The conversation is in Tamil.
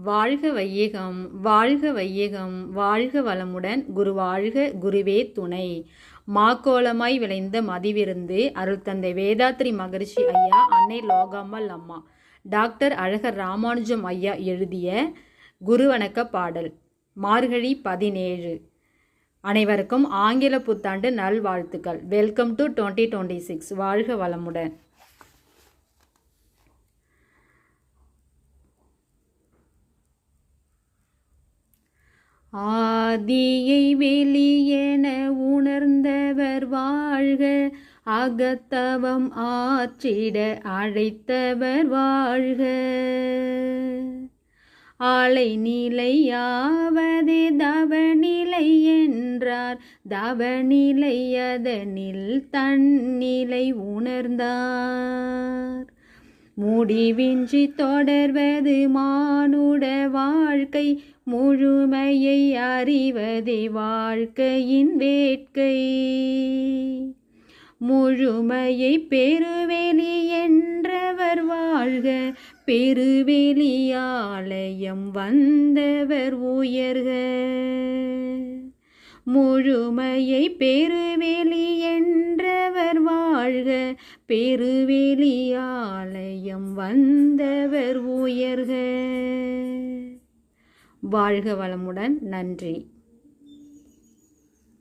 வாழ்க வையகம், வாழ்க வையகம், வாழ்க வளமுடன். குரு வாழ்க, குருவே துணை. மாக்கோலமாய் விளைந்த மதிவிருந்து அருள் தந்தை வேதாத்ரி மகரிஷி ஐயா, அன்னை லோகாம்மல் அம்மா, டாக்டர் அழகர் ராமானுஜம் ஐயா எழுதிய குருவணக்க பாடல். மார்கழி 17. அனைவருக்கும் ஆங்கில புத்தாண்டு நல்வாழ்த்துக்கள். Welcome to 2026. வாழ்க வளமுடன். ஆதியை வெளியென உணர்ந்தவர் வாழ்க, அகத்தவம் ஆற்றிட அழைத்தவர் வாழ்க. ஆலை நிலையாவதே தவநிலை என்றார், தவநிலை அதனில் தன்னிலை உணர்ந்தார். முடிவின்றி தொடர்வது மானுட வாழ்க்கை, முழுமையை அறிவதே வாழ்க்கையின் வேட்கை. முழுமையை பெருவெளி என்றவர் வாழ்க, பெருவெளியாலயம் வந்தவர் உயர்க. முழுமையை பெருவெளி என்றவர் வாழ்க, பெருவெளியாலயம் வந்தவர் உயர்க. வாழ்க வளமுடன். நன்றி.